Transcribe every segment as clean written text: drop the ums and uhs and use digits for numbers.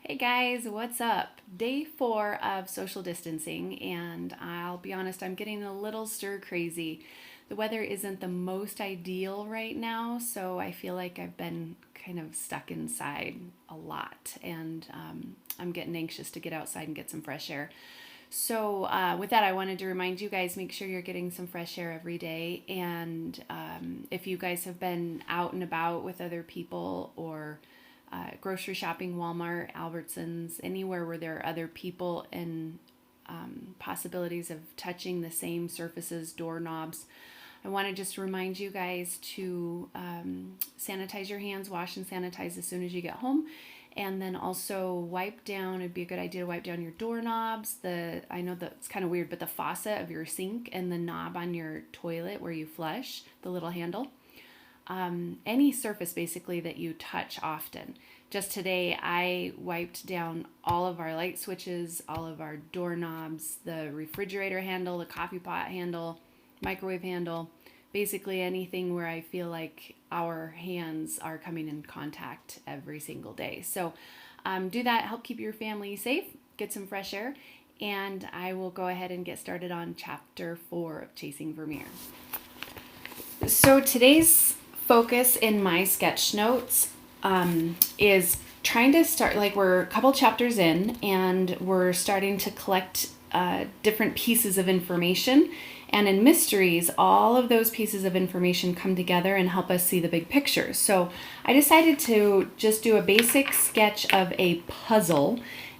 Hey guys, what's up? Day 4 of social distancing, and I'll be honest, I'm getting a little stir crazy. The weather isn't the most ideal right now, so I feel like I've been kind of stuck inside a lot, and I'm getting anxious to get outside and get some fresh air. So, with that, I wanted to remind you guys make sure you're getting some fresh air every day. And if you guys have been out and about with other people or grocery shopping, Walmart, Albertsons, anywhere where there are other people and possibilities of touching the same surfaces, doorknobs, I want to just remind you guys to sanitize your hands, wash and sanitize as soon as you get home. And then also wipe down, it'd be a good idea to wipe down your doorknobs. I know that's kind of weird, but the faucet of your sink and the knob on your toilet where you flush, the little handle. Any surface basically that you touch often. Just today, I wiped down all of our light switches, all of our doorknobs, the refrigerator handle, the coffee pot handle, microwave handle, basically anything where I feel like our hands are coming in contact every single day. So do that, help keep your family safe, get some fresh air, and I will go ahead and get started on chapter 4 of Chasing Vermeer. So today's focus in my sketch notes is trying to start, like we're a couple chapters in and we're starting to collect different pieces of information. And in mysteries, all of those pieces of information come together and help us see the big picture. So I decided to just do a basic sketch of a puzzle.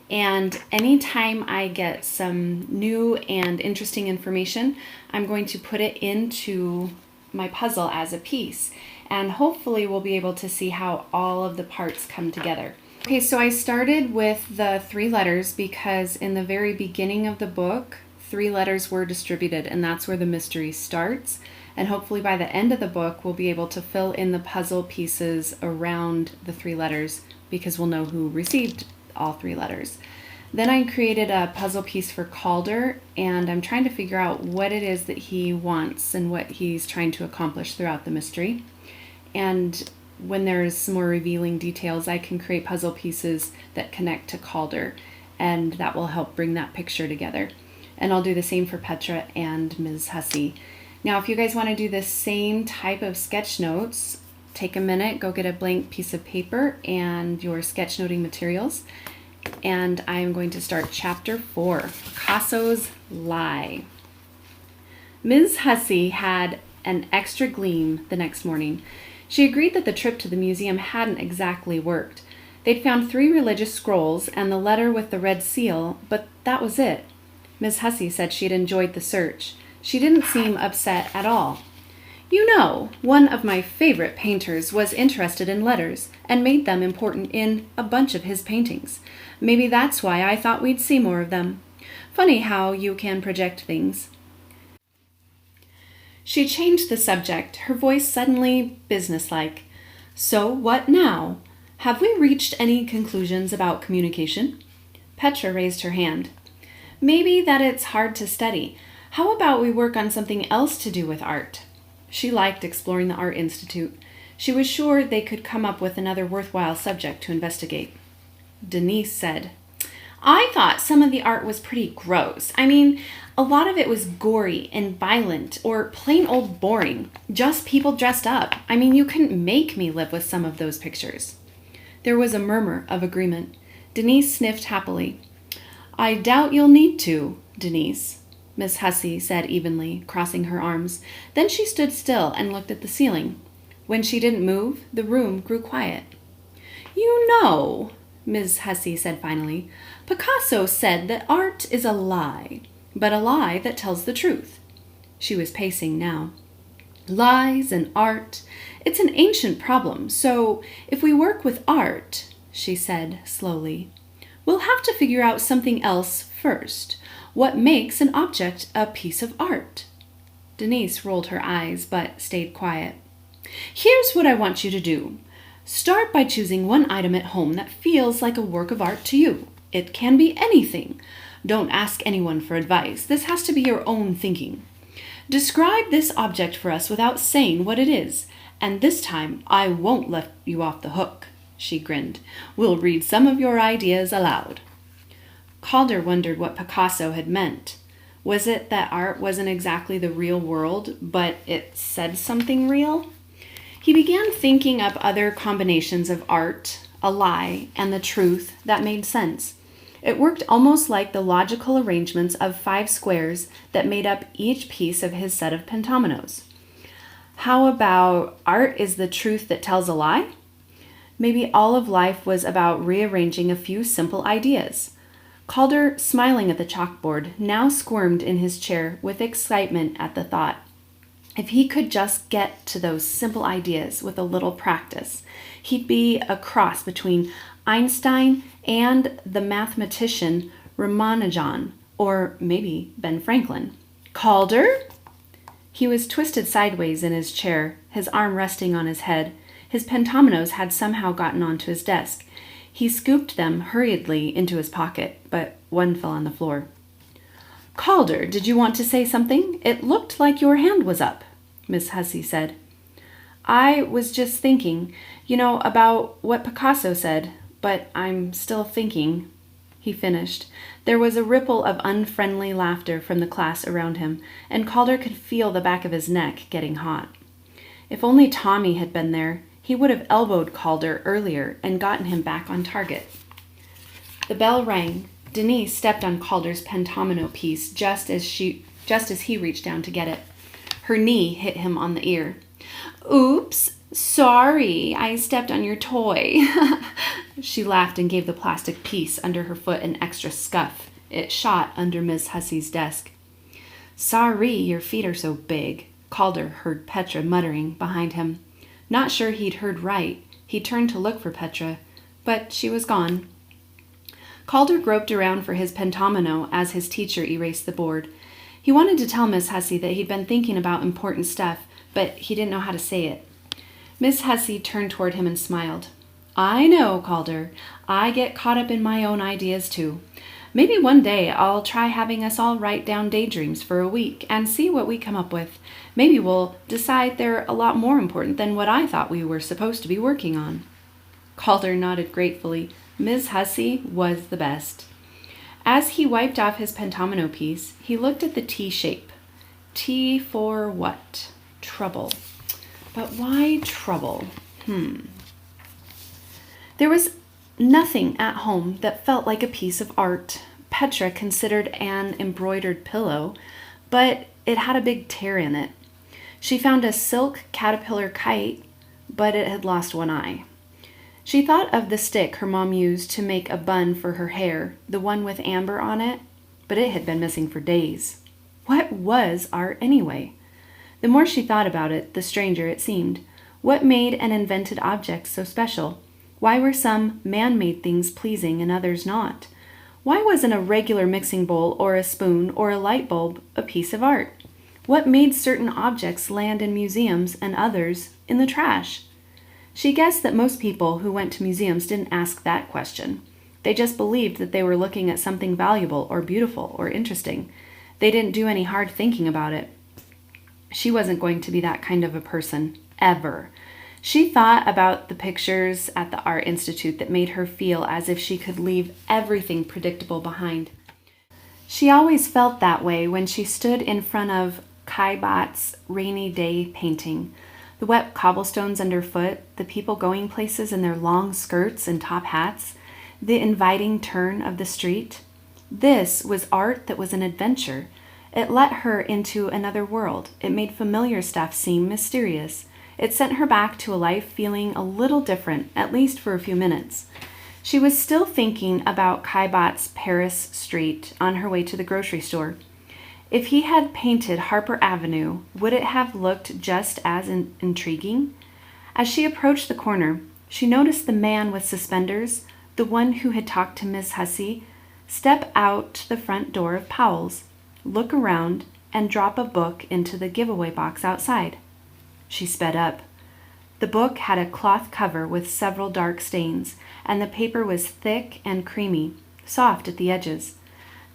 And anytime I get some new and interesting information, I'm going to put it into my puzzle as a piece. And hopefully we'll be able to see how all of the parts come together. Okay, so I started with the 3 letters because in the very beginning of the book, 3 letters were distributed, and that's where the mystery starts. And hopefully by the end of the book, we'll be able to fill in the puzzle pieces around the 3 letters because we'll know who received all 3 letters. Then I created a puzzle piece for Calder, and I'm trying to figure out what it is that he wants and what he's trying to accomplish throughout the mystery. And when there's some more revealing details, I can create puzzle pieces that connect to Calder, and that will help bring that picture together. And I'll do the same for Petra and Ms. Hussey. Now, if you guys want to do the same type of sketch notes, take a minute, go get a blank piece of paper and your sketchnoting materials. And I am going to start chapter 4, Picasso's Lie. Ms. Hussey had an extra gleam the next morning. She agreed that the trip to the museum hadn't exactly worked. They'd found 3 religious scrolls and the letter with the red seal, but that was it. Miss Hussey said she'd enjoyed the search. She didn't seem upset at all. You know, one of my favorite painters was interested in letters and made them important in a bunch of his paintings. Maybe that's why I thought we'd see more of them. Funny how you can project things. She changed the subject, her voice suddenly businesslike. So what now? Have we reached any conclusions about communication? Petra raised her hand. Maybe that it's hard to study. How about we work on something else to do with art? She liked exploring the Art Institute. She was sure they could come up with another worthwhile subject to investigate. Denise said, I thought some of the art was pretty gross. I mean, a lot of it was gory and violent or plain old boring. Just people dressed up. I mean, you couldn't make me live with some of those pictures. There was a murmur of agreement. Denise sniffed happily. I doubt you'll need to, Denise, Miss Hussey said evenly, crossing her arms. Then she stood still and looked at the ceiling. When she didn't move, the room grew quiet. You know, Miss Hussey said finally, Picasso said that art is a lie, but a lie that tells the truth. She was pacing now. Lies and art, it's an ancient problem, so if we work with art, she said slowly, we'll have to figure out something else first. What makes an object a piece of art? Denise rolled her eyes, but stayed quiet. Here's what I want you to do. Start by choosing one item at home that feels like a work of art to you. It can be anything. Don't ask anyone for advice. This has to be your own thinking. Describe this object for us without saying what it is, and this time I won't let you off the hook. she grinned. "We'll read some of your ideas aloud." Calder wondered what Picasso had meant. Was it that art wasn't exactly the real world, but it said something real? He began thinking up other combinations of art, a lie, and the truth that made sense. It worked almost like the logical arrangements of 5 squares that made up each piece of his set of pentominoes. How about art is the truth that tells a lie? Maybe all of life was about rearranging a few simple ideas. Calder, smiling at the chalkboard, now squirmed in his chair with excitement at the thought. If he could just get to those simple ideas with a little practice, he'd be a cross between Einstein and the mathematician Ramanujan, or maybe Ben Franklin. Calder? He was twisted sideways in his chair, his arm resting on his head. His pentominoes had somehow gotten onto his desk. He scooped them hurriedly into his pocket, but one fell on the floor. "Calder, did you want to say something? It looked like your hand was up," Miss Hussey said. "I was just thinking, about what Picasso said, but I'm still thinking," he finished. There was a ripple of unfriendly laughter from the class around him, and Calder could feel the back of his neck getting hot. If only Tommy had been there, he would have elbowed Calder earlier and gotten him back on target. The bell rang. Denise stepped on Calder's pentomino piece just as he reached down to get it. Her knee hit him on the ear. "Oops, sorry, I stepped on your toy." She laughed and gave the plastic piece under her foot an extra scuff. It shot under Miss Hussey's desk. "Sorry your feet are so big," Calder heard Petra muttering behind him. Not sure he'd heard right, he turned to look for Petra, but she was gone. Calder groped around for his pentomino as his teacher erased the board. He wanted to tell Miss Hussey that he'd been thinking about important stuff, but he didn't know how to say it. Miss Hussey turned toward him and smiled. "I know, Calder. I get caught up in my own ideas too. Maybe one day I'll try having us all write down daydreams for a week and see what we come up with. Maybe we'll decide they're a lot more important than what I thought we were supposed to be working on." Calder nodded gratefully. Miss Hussey was the best. As he wiped off his pentomino piece, he looked at the T shape. T for what? Trouble. But why trouble? There was nothing at home that felt like a piece of art. Petra considered an embroidered pillow, but it had a big tear in it. She found a silk caterpillar kite, but it had lost one eye. She thought of the stick her mom used to make a bun for her hair, the one with amber on it, but it had been missing for days. What was art anyway? The more she thought about it, the stranger it seemed. What made an invented object so special? Why were some man-made things pleasing and others not? Why wasn't a regular mixing bowl or a spoon or a light bulb a piece of art? What made certain objects land in museums and others in the trash? She guessed that most people who went to museums didn't ask that question. They just believed that they were looking at something valuable or beautiful or interesting. They didn't do any hard thinking about it. She wasn't going to be that kind of a person, ever. She thought about the pictures at the Art Institute that made her feel as if she could leave everything predictable behind. She always felt that way when she stood in front of Kaibat's rainy day painting. The wet cobblestones underfoot, the people going places in their long skirts and top hats, the inviting turn of the street. This was art that was an adventure. It let her into another world. It made familiar stuff seem mysterious. It sent her back to a life feeling a little different, at least for a few minutes. She was still thinking about Kaibat's Paris Street on her way to the grocery store. If he had painted Harper Avenue, would it have looked just as intriguing? As she approached the corner, she noticed the man with suspenders, the one who had talked to Miss Hussey, step out the front door of Powell's, look around, and drop a book into the giveaway box outside. She sped up. The book had a cloth cover with several dark stains, and the paper was thick and creamy, soft at the edges.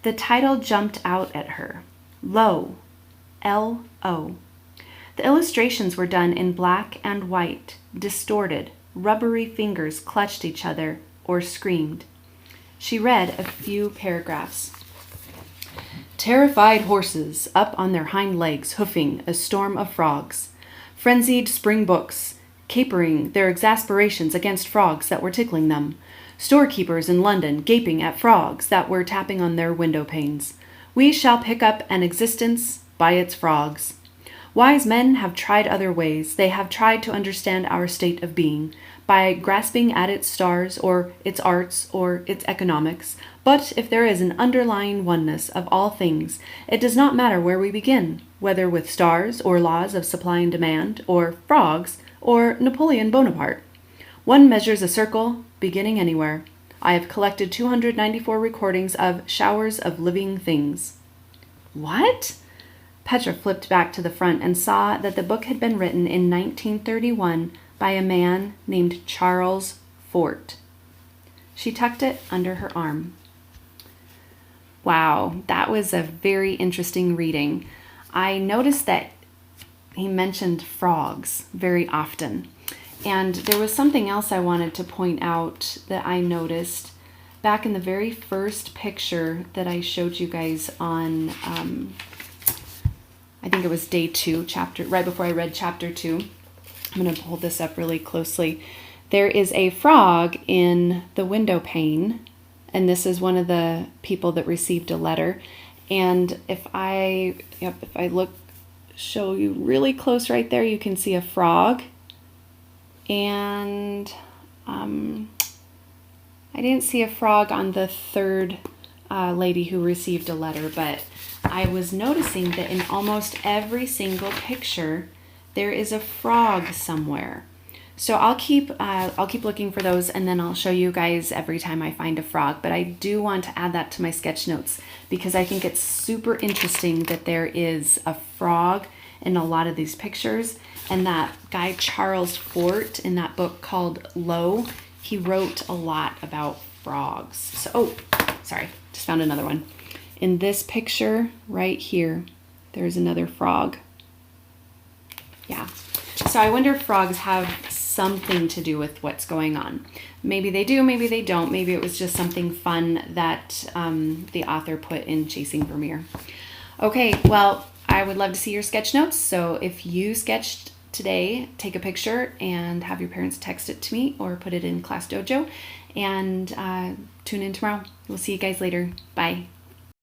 The title jumped out at her. Lo. L-O. The illustrations were done in black and white, distorted, Rubbery fingers clutched each other or screamed. She read a few paragraphs. Terrified horses up on their hind legs, hoofing a storm of frogs. Frenzied springbooks, capering their exasperations against frogs that were tickling them. Storekeepers in London gaping at frogs that were tapping on their window panes. We shall pick up an existence by its frogs. Wise men have tried other ways. They have tried to understand our state of being by grasping at its stars or its arts or its economics. But if there is an underlying oneness of all things, it does not matter where we begin, whether with stars or laws of supply and demand or frogs or Napoleon Bonaparte. One measures a circle, beginning anywhere. I have collected 294 recordings of showers of living things. What? Petra flipped back to the front and saw that the book had been written in 1931 by a man named Charles Fort. She tucked it under her arm. Wow, that was a very interesting reading. I noticed that he mentioned frogs very often. And there was something else I wanted to point out that I noticed back in the very first picture that I showed you guys on, I think it was day 2, right before I read chapter 2. I'm going to hold this up really closely. There is a frog in the window pane, and this is one of the people that received a letter. And if I show you really close right there, you can see a frog. And I didn't see a frog on the third lady who received a letter, but I was noticing that in almost every single picture, there is a frog somewhere. So I'll keep looking for those, and then I'll show you guys every time I find a frog. But I do want to add that to my sketch notes because I think it's super interesting that there is a frog in a lot of these pictures. And that guy Charles Fort in that book called Low, he wrote a lot about frogs. So, sorry, just found another one. In this picture right here, there's another frog. Yeah. So I wonder if frogs have something to do with what's going on. Maybe they do, maybe they don't. Maybe it was just something fun that the author put in Chasing Vermeer. Okay, well, I would love to see your sketch notes. So if you sketched today, take a picture and have your parents text it to me or put it in Class Dojo, and tune in tomorrow. We'll see you guys later. Bye.